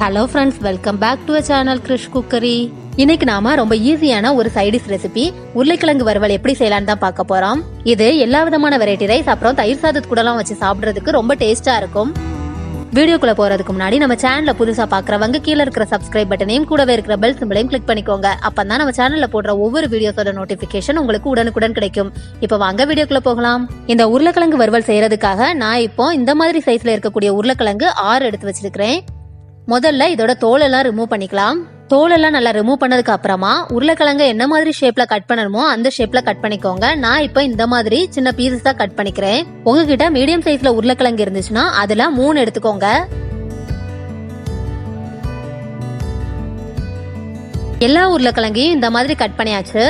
Hello friends, welcome back to channel Krish cookery. இன்னைக்கு நாம ரொம்ப ஈஸியான ஒரு சைடிஷ் ரெசிபி உருளைக்கிழங்கு வறுவல் எப்படி செய்யலான்னு தான் பார்க்க போறோம். இது எல்லா விதமான வெரைட்டி ரைஸ் அப்புறம் தயிர் சாதத்து கூடலாம் வச்சு சாப்பிடுறதுக்கு ரொம்ப டேஸ்டா இருக்கும். வீடியோக்குள்ள போறதுக்கு முன்னாடி நம்ம சேனல்ல புதுசா பாக்குறவங்க கீழே இருக்கிற சப்ஸ்கிரைப் பட்டனையும் கூடவே இருக்கிற பெல் சிம்பிளையும் கிளிக் பண்ணிக்கோங்க. அப்பதான் நம்ம சேனல்ல போடுற ஒவ்வொரு வீடியோஸோட நோட்டிபிகேஷன் உங்களுக்கு உடனுக்குடன் கிடைக்கும். இப்ப வாங்க வீடியோக்குள்ள போகலாம். இந்த உருளைக்கிழங்கு வறுவல் செய்யறதுக்காக நான் இப்போ இந்த மாதிரி சைஸ்ல இருக்கக்கூடிய உருளைக்கிழங்கு 6 எடுத்து வச்சிருக்கிறேன். முதல்ல இதோட தோலெல்லாம் ரிமூவ் பண்ணிக்கலாம். தோலெல்லாம் நல்லா ரிமூவ் பண்ணதுக்கு அப்புறமா உருளைக்கிழங்கு என்ன மாதிரி ஷேப்ல கட் பண்ணணுமோ அந்த ஷேப்ல கட் பண்ணிக்கோங்க. நான் இப்ப இந்த மாதிரி சின்ன பீசஸ் தான் கட் பண்ணிக்கிறேன். உங்ககிட்ட மீடியம் சைஸ்ல உருளைக்கிழங்கு இருந்துச்சுன்னா அதுல 3 எடுத்துக்கோங்க. எல்லா உருளைக்கிழங்கையும் இந்த மாதிரி கட் பண்ணியாச்சு.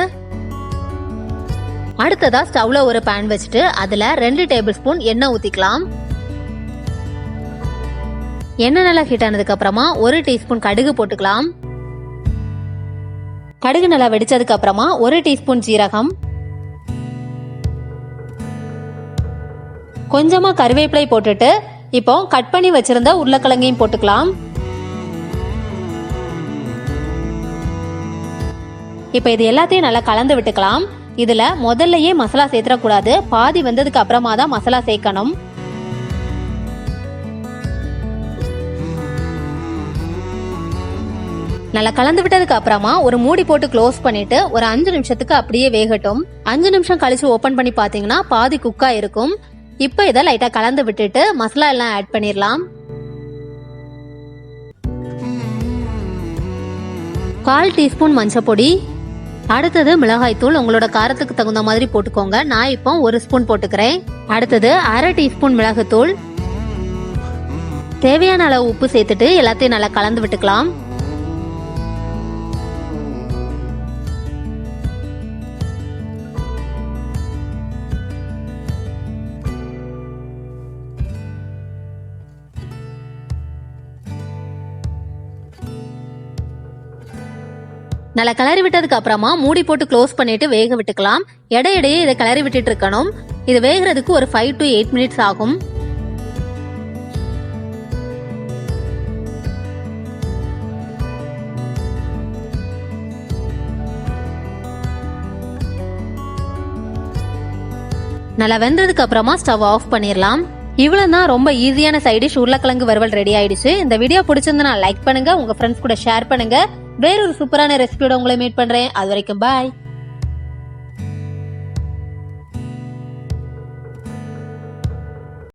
அடுத்ததா ஸ்டவ்ல ஒரு பேன் வச்சுட்டு அதுல 2 டேபிள் ஸ்பூன் எண்ணெய் ஊத்திக்கலாம். எண்ணெய் நல்லா ஹீட் ஆனதுக்கு அப்புறமா 1 டீஸ்பூன் கடுகு போட்டுக்கலாம். கடுகு நல்லா வெடிச்சதுக்கு அப்புறமா 1 டீஸ்பூன் ஜீரகம், கொஞ்சமா கருவேப்பிலை போட்டுட்டு இப்போ கட் பண்ணி வச்சிருந்த உருளைக்கிழங்கையும் போட்டுக்கலாம். இப்ப இது எல்லாத்தையும் நல்லா கலந்து விட்டுக்கலாம். இதுல முதல்லயே மசாலா சேர்த்துடக்கூடாது, பாதி வந்ததுக்கு அப்புறமா தான் மசாலா சேர்க்கணும். நல்லா கலந்து விட்டதுக்கு அப்புறமா ஒரு மூடி போட்டு க்ளோஸ் பண்ணிட்டு ஒரு 5 நிமிஷத்துக்கு அப்படியே வேகட்டும். 5 நிமிஷம் கழிச்சு ஓபன் பண்ணி பாத்தீங்கன்னா பாதி குக்கா இருக்கும். இப்ப இதை லைட்டா கலந்து விட்டுட்டு மசாலா எல்லாம் ஆட் பண்ணிடலாம். 1/4 டீஸ்பூன் மஞ்சள் பொடி, அடுத்தது மிளகாய் தூள் உங்களோட காரத்துக்கு தகுந்த மாதிரி போட்டுக்கோங்க. நான் இப்போ 1 ஸ்பூன் போட்டுக்கிறேன். அடுத்தது 1/2 டீஸ்பூன் மிளகுத்தூள், தேவையான அளவு உப்பு சேர்த்துட்டு எல்லாத்தையும் நல்லா கலந்து விட்டுக்கலாம். நல்லா கிளறி விட்டதுக்கு அப்புறமா மூடி போட்டு க்ளோஸ் பண்ணிட்டு வேக விட்டுக்கலாம். இடையிடையே இதை கிளறி விட்டுட்டு இருக்கணும். இது வேகிறதுக்கு ஒரு 5 to 8 மினிட்ஸ் ஆகும். நல்லா வெந்ததுக்கு அப்புறமா ஸ்டவ் ஆஃப் பண்ணிடலாம். இவ்வளவுதான், ரொம்ப ஈஸியான சைடிஷ் உருளைக்கிழங்கு வறுவல் ரெடி ஆயிடுச்சு. இந்த வீடியோ பிடிச்சிருந்தா லைக் பண்ணுங்க, உங்க ஃப்ரெண்ட்ஸ் கூட ஷேர் பண்ணுங்க. வேறொரு சூப்பரான ரெசிபியோட உங்களை மீட் பண்றேன். அது வரைக்கும் பாய்.